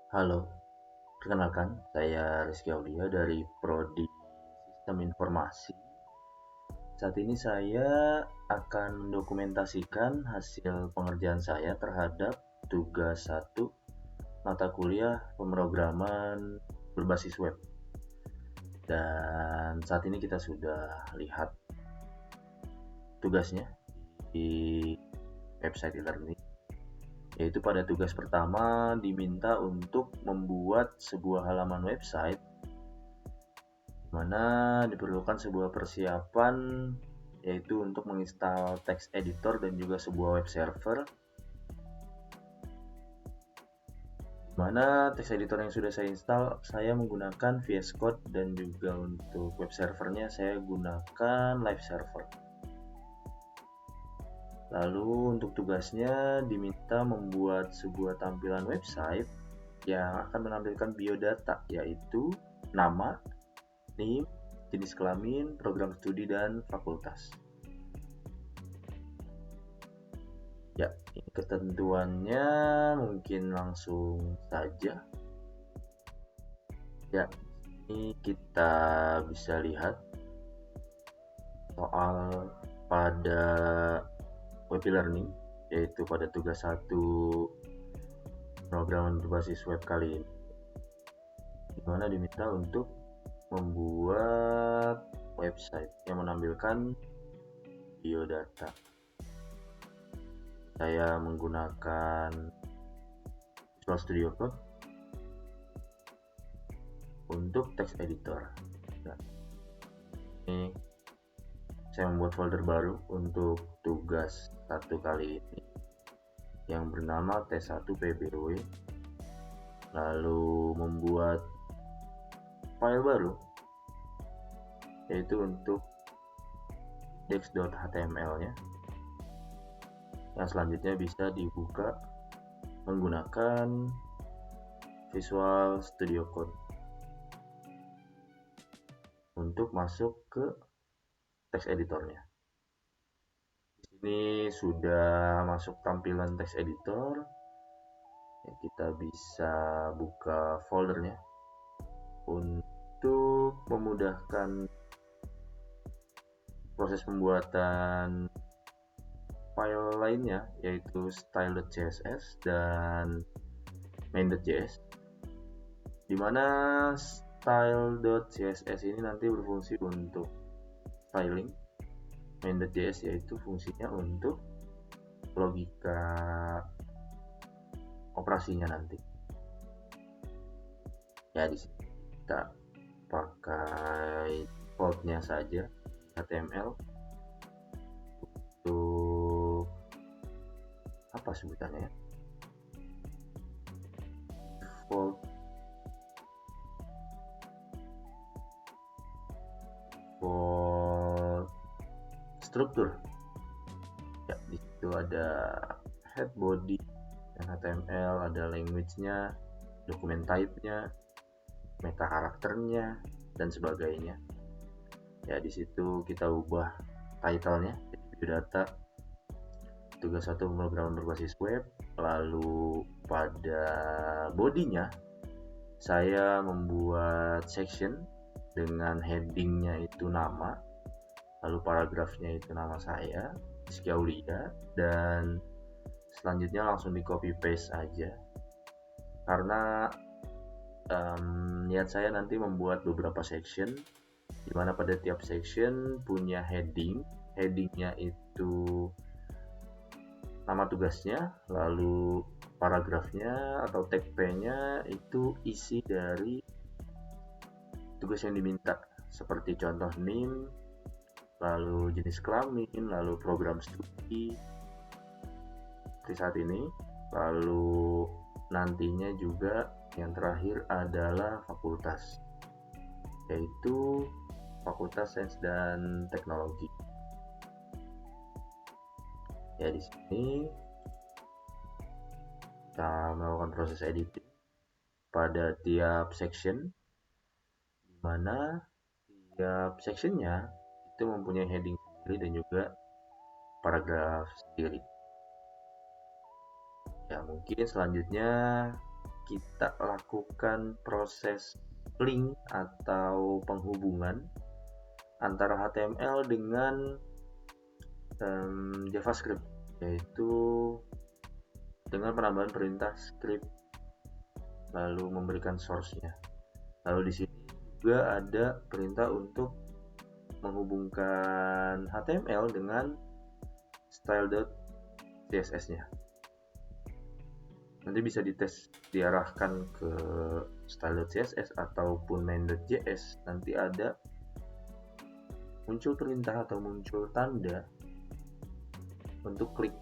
Halo, perkenalkan saya Rizky Aulia dari Prodi Sistem Informasi. Saat ini saya akan mendokumentasikan hasil pengerjaan saya terhadap tugas 1 mata kuliah pemrograman berbasis web. Dan saat ini kita sudah lihat tugasnya di website e-learning. Yaitu pada tugas pertama diminta untuk membuat sebuah halaman website mana diperlukan sebuah persiapan yaitu untuk menginstal text editor dan juga sebuah web server, mana text editor yang sudah saya install saya menggunakan VS Code dan juga untuk web servernya saya gunakan live server. Lalu untuk tugasnya diminta membuat sebuah tampilan website yang akan menampilkan biodata yaitu nama, NIM, jenis kelamin, program studi, dan fakultas. Ya, ini ketentuannya mungkin langsung saja. Ya, ini kita bisa lihat soal pada web e-learning, yaitu pada tugas 1 program berbasis web kali ini, di mana diminta untuk membuat website yang menampilkan biodata. Saya menggunakan Visual Studio Code untuk text editor. Nah, ini saya membuat folder baru untuk tugas 1 kali ini yang bernama T1 PBW, lalu membuat file baru yaitu untuk index.html nya yang selanjutnya bisa dibuka menggunakan Visual Studio Code untuk masuk ke text editornya. Di sini sudah masuk tampilan text editor. Ya, kita bisa buka foldernya untuk memudahkan proses pembuatan file lainnya yaitu style.css dan main.js, dimana style.css ini nanti berfungsi untuk styling, main.js yaitu fungsinya untuk logika operasinya nanti. Ya, di sini kita pakai defaultnya saja HTML untuk apa sebutannya ya, default struktur. Ya, di situ ada head, body, dan HTML, ada language-nya, dokumen type-nya, meta karakternya, dan sebagainya. Ya, di situ kita ubah title-nya jadi biodata tugas 1 pemrograman berbasis web. Lalu pada body-nya saya membuat section dengan heading-nya itu nama, lalu paragrafnya itu nama saya Rizky Aulia, dan selanjutnya langsung di copy paste aja karena niat saya nanti membuat beberapa section di mana pada tiap section punya headingnya itu nama tugasnya, lalu paragrafnya atau tag P-nya itu isi dari tugas yang diminta seperti contoh NIM, lalu jenis kelamin, lalu program studi seperti saat ini, lalu nantinya juga yang terakhir adalah fakultas, yaitu Fakultas Sains dan Teknologi. Ya, di sini kita melakukan proses editing pada tiap section, di mana tiap sectionnya itu mempunyai heading sendiri dan juga paragraf sendiri. Ya, mungkin selanjutnya kita lakukan proses link atau penghubungan antara HTML dengan JavaScript, yaitu dengan penambahan perintah script lalu memberikan source-nya. Lalu di sini juga ada perintah untuk menghubungkan HTML dengan style.css-nya. Nanti bisa dites diarahkan ke style.css ataupun main.js. Nanti ada muncul perintah atau muncul tanda untuk klik,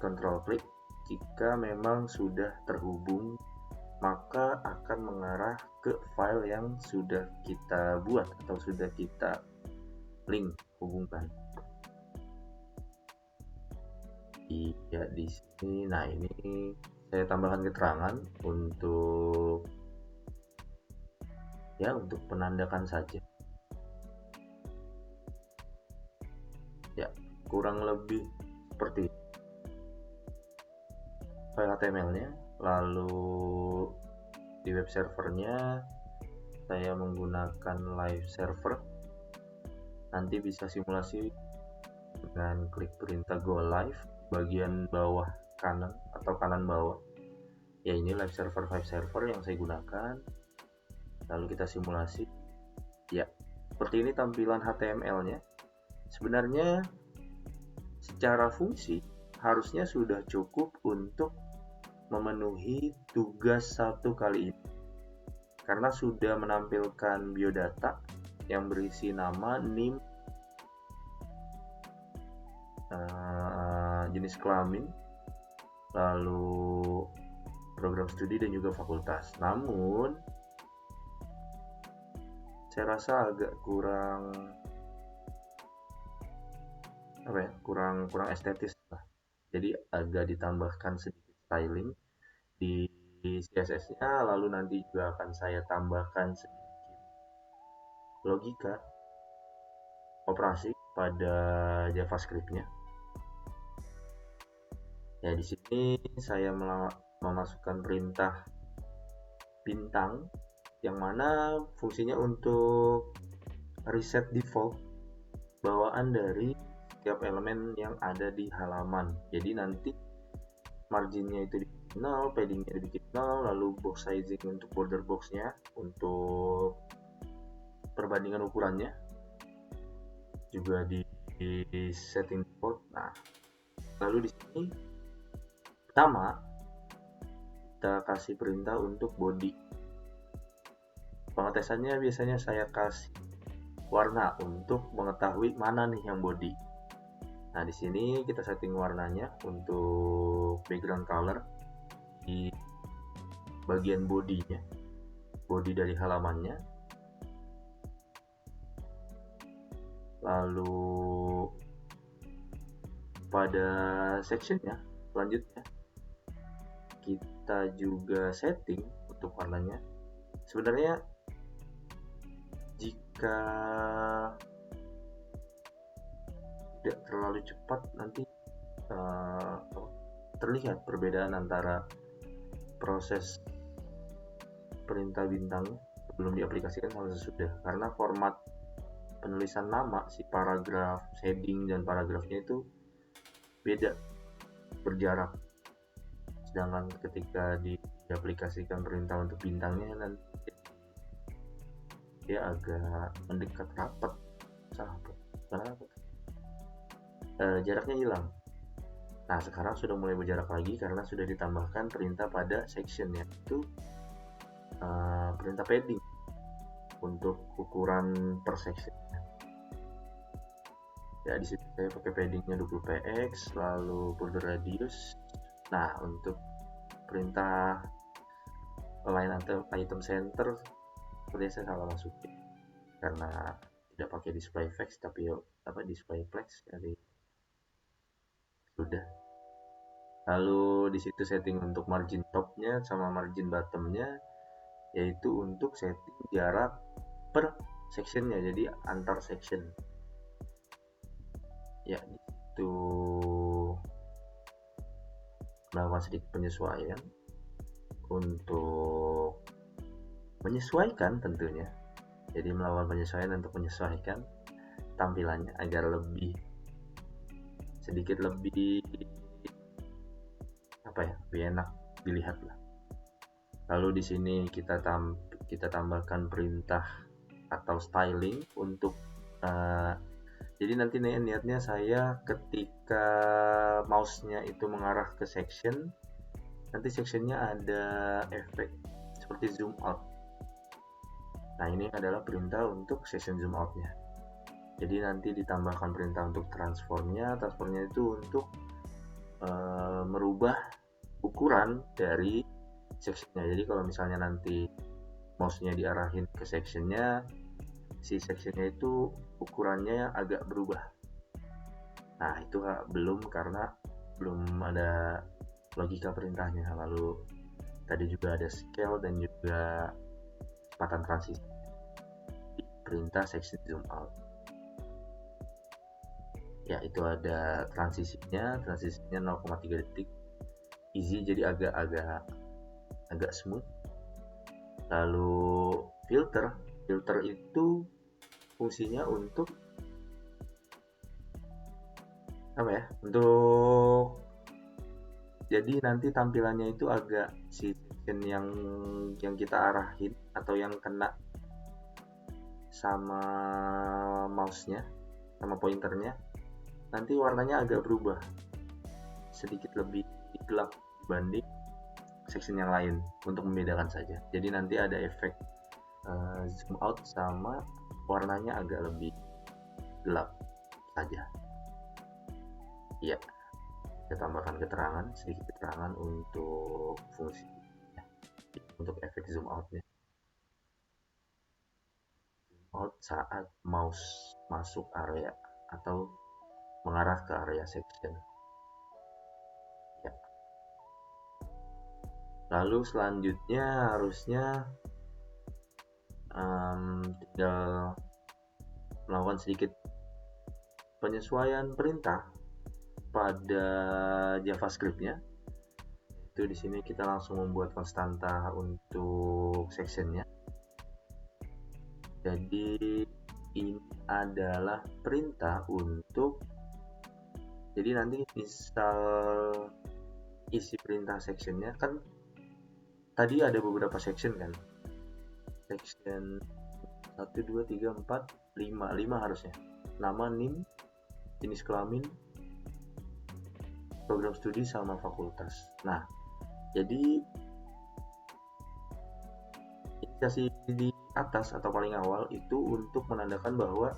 control klik. Jika memang sudah terhubung, maka akan mengarah ke file yang sudah kita buat atau sudah kita link hubungkan. Ya di sini, nah ini saya tambahkan keterangan untuk menandakan saja. Ya, kurang lebih seperti file HTML-nya. Lalu di web servernya saya menggunakan live server. Nanti bisa simulasi dengan klik perintah go live bagian bawah kanan atau kanan bawah. Ya, ini live server yang saya gunakan. Lalu kita simulasi. Ya, seperti ini tampilan HTML-nya. Sebenarnya secara fungsi harusnya sudah cukup untuk memenuhi tugas satu kali ini, karena sudah menampilkan biodata yang berisi nama, NIM, jenis kelamin, lalu program studi dan juga fakultas. Namun saya rasa agak kurang estetis lah. Jadi agak ditambahkan sedikit styling di CSS-nya, lalu nanti juga akan saya tambahkan sedikit logika operasi pada JavaScript-nya. Ya, di sini saya memasukkan perintah bintang yang mana fungsinya untuk reset default bawaan dari setiap elemen yang ada di halaman. Jadi nanti marginnya itu dibikin 0, paddingnya dibikin 0, lalu box sizing untuk border boxnya, untuk perbandingan ukurannya juga di setting default. Nah, lalu di sini pertama kita kasih perintah untuk body. Pengetesannya biasanya saya kasih warna untuk mengetahui mana nih yang body. Nah, di sini kita setting warnanya untuk background color di bagian bodinya, body dari halamannya. Lalu pada sectionnya selanjutnya kita juga setting untuk warnanya. Sebenarnya jika tidak terlalu cepat nanti terlihat perbedaan antara proses perintah bintang sebelum diaplikasikan sama sesudah, karena format penulisan nama, si paragraf, heading dan paragrafnya itu beda, berjarak. Sedangkan ketika diaplikasikan perintah untuk bintangnya nanti dia agak mendekat rapat, jaraknya hilang. Nah, sekarang sudah mulai berjarak lagi karena sudah ditambahkan perintah pada section, yaitu perintah padding untuk ukuran per section. Ya, di situ saya pakai paddingnya 20px, lalu border radius. Nah, untuk perintah align item center sepertinya saya salah masukin karena tidak pakai display flex tapi display flex, jadi sudah. Lalu di situ setting untuk margin topnya sama margin bottomnya, yaitu untuk setting jarak per sectionnya, jadi antar section. Ya, itu melakukan sedikit penyesuaian untuk menyesuaikan tentunya. Jadi melakukan penyesuaian untuk menyesuaikan tampilannya agar sedikit lebih lebih enak dilihat lah. Lalu di sini kita tambahkan perintah atau styling untuk jadi nanti niatnya saya ketika mouse-nya itu mengarah ke section, nanti sectionnya ada efek seperti zoom out. Nah, ini adalah perintah untuk section zoom out-nya. Jadi nanti ditambahkan perintah untuk transformnya itu untuk merubah ukuran dari sectionnya. Jadi kalau misalnya nanti mouse-nya diarahin ke sectionnya, si sectionnya itu ukurannya agak berubah. Nah, itu belum, karena belum ada logika perintahnya. Lalu tadi juga ada scale dan juga kecepatan transisi di perintah section zoom out. Ya, itu ada transisinya 0,3 detik, easy, jadi agak smooth. Lalu filter itu fungsinya untuk untuk jadi nanti tampilannya itu agak si section yang kita arahin atau yang kena sama mouse-nya, sama pointernya, nanti warnanya agak berubah, sedikit lebih gelap dibanding section yang lain, untuk membedakan saja. Jadi nanti ada efek zoom out sama warnanya agak lebih gelap saja. Iya, saya tambahkan sedikit keterangan untuk fungsi, untuk efek zoom outnya. Zoom out saat mouse masuk area atau mengarah ke area section. Ya. Lalu selanjutnya harusnya tinggal melakukan sedikit penyesuaian perintah pada JavaScript-nya. Itu di sini kita langsung membuat konstanta untuk sectionnya. Jadi ini adalah perintah untuk, jadi nanti misal isi perintah sectionnya kan tadi ada beberapa section kan, section 1, 2, 3, 4, 5 harusnya, nama, NIM, jenis kelamin, program studi, sama fakultas. Nah, jadi indikasi di atas atau paling awal itu untuk menandakan bahwa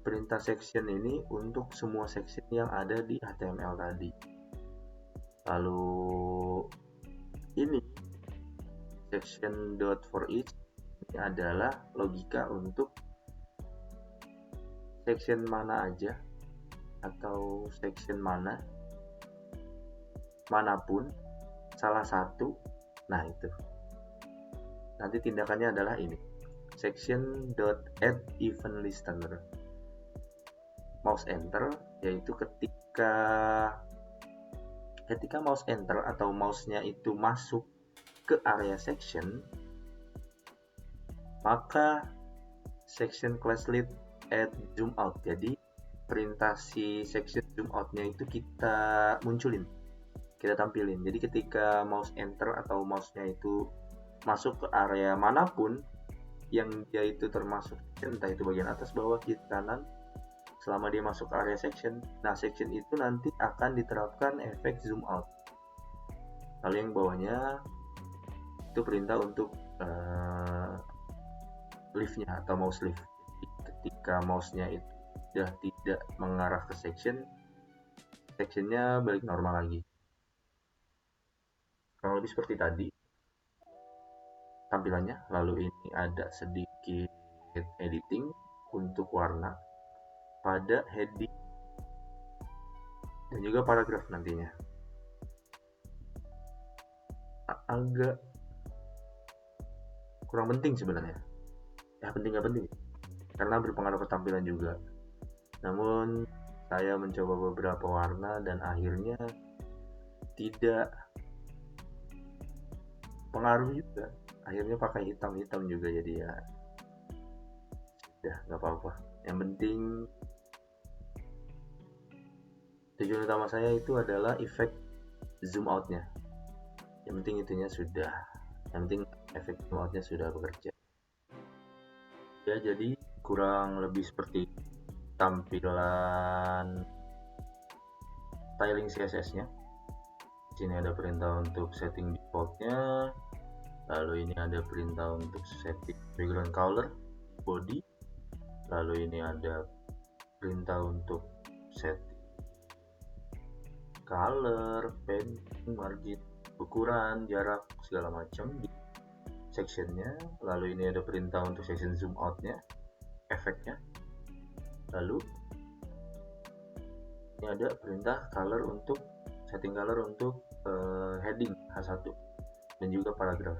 perintah section ini untuk semua section yang ada di HTML tadi. Lalu ini section.forEach ini adalah logika untuk section mana aja atau section manapun salah satu. Nah, itu nanti tindakannya adalah ini, section.add_event_listener, mouse enter, yaitu ketika mouse enter atau mouse-nya itu masuk ke area section, maka section classlet add zoom out. Jadi perintah si section zoom out-nya itu kita tampilin. Jadi ketika mouse enter atau mouse-nya itu masuk ke area manapun yang dia itu termasuk, entah itu bagian atas, bawah, kiri, kanan, selama dia masuk ke area section, nah section itu nanti akan diterapkan efek zoom out. Lalu yang bawahnya itu perintah untuk lift-nya atau mouse lift. Jadi ketika mouse-nya itu sudah tidak mengarah ke sectionnya balik normal lagi. Kurang lebih seperti tadi tampilannya. Lalu ini ada sedikit editing untuk warna pada heading dan juga paragraf nantinya. Agak kurang penting sebenarnya. Ya, penting nggak penting, karena berpengaruh ke tampilan juga. Namun saya mencoba beberapa warna dan akhirnya tidak berpengaruh juga, akhirnya pakai hitam juga, jadi ya udah nggak apa-apa. Yang penting tujuan utama saya itu adalah efek zoom outnya, yang penting itunya sudah, yang penting efek zoom outnya sudah bekerja ya. Jadi kurang lebih seperti tampilan styling CSS-nya. Di sini ada perintah untuk setting default-nya, lalu ini ada perintah untuk setting background color, body, lalu ini ada perintah untuk setting color, padding, margin, ukuran, jarak, segala macam di sectionnya. Lalu ini ada perintah untuk section zoom outnya, efeknya. Lalu ini ada perintah color untuk setting color untuk heading H1 dan juga paragraf.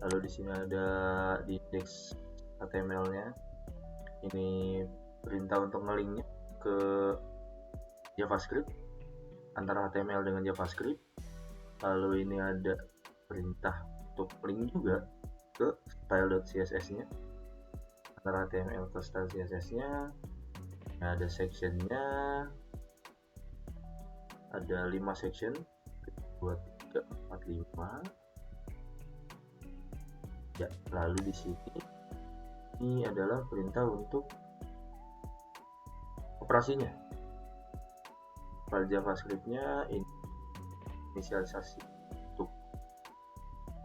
Lalu di sini ada di index HTML-nya, ini perintah untuk nge-linknya ke JavaScript, antara HTML dengan JavaScript. Lalu ini ada perintah untuk link juga ke style.css-nya, antara HTML ke style CSS-nya. Nah, ada sectionnya, ada 5 section, 2, 3, 4, 5 ya. Lalu di sini ini adalah perintah untuk operasinya. File JavaScript-nya inisialisasi untuk,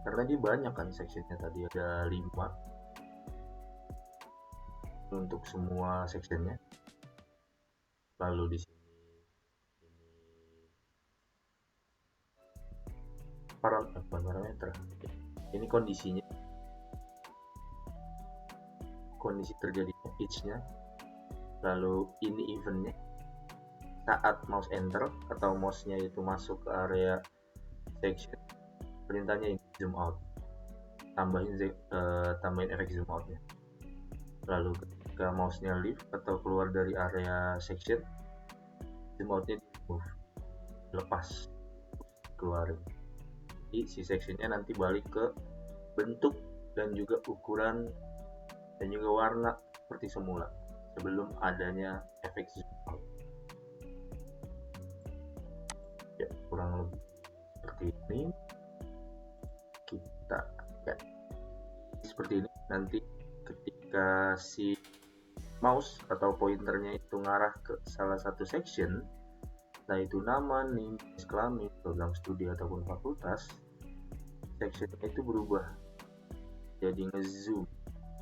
karena dia banyak kan sectionnya, tadi ada 5 untuk semua sectionnya. Lalu di sini parameter, ini kondisinya, kondisi terjadinya, each-nya. Lalu ini event-nya, saat mouse enter atau mouse-nya itu masuk ke area section, perintahnya ini zoom out, tambahin efek zoom out-nya. Lalu ketika mouse-nya leave atau keluar dari area section, zoom out-nya di move, lepas, keluarin. Jadi si section-nya nanti balik ke bentuk dan juga ukuran dan juga warna seperti semula sebelum adanya efek zoom out. Ya, kurang lebih seperti ini. Kita ya, seperti ini. Nanti ketika si mouse atau pointernya itu ngarah ke salah satu section, nah itu nama, name, kelamin, program studi ataupun fakultas, sectionnya itu berubah jadi nge-zoom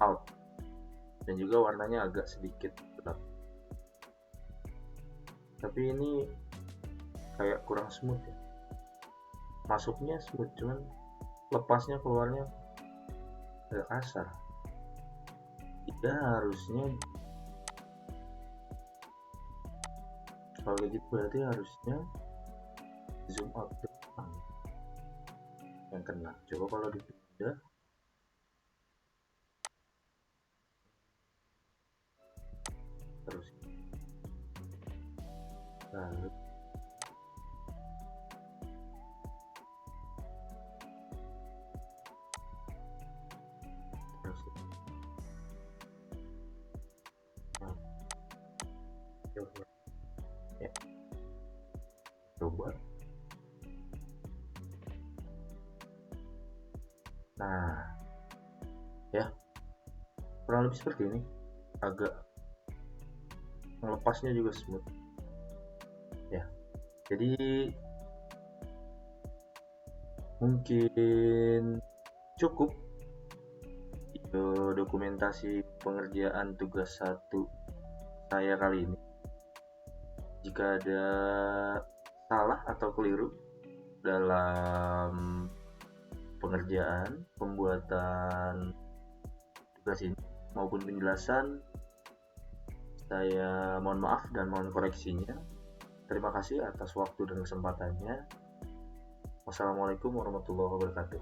out dan juga warnanya agak sedikit gelap. Tapi ini kayak kurang smooth ya, masuknya smooth, cuman lepasnya keluarnya agak kasar. Tidak harusnya, kalau kayak gitu berarti harusnya zoom out depan yang kena. Coba kalau dipindah, terus lalu terus coba ya, coba. Nah ya, kurang lebih seperti ini, agak melepasnya juga smooth ya. Jadi mungkin cukup video dokumentasi pengerjaan tugas 1 saya kali ini. Jika ada salah atau keliru dalam pengerjaan pembuatan tugas ini maupun penjelasan, saya mohon maaf dan mohon koreksinya. Terima kasih atas waktu dan kesempatannya. Wassalamualaikum warahmatullahi wabarakatuh.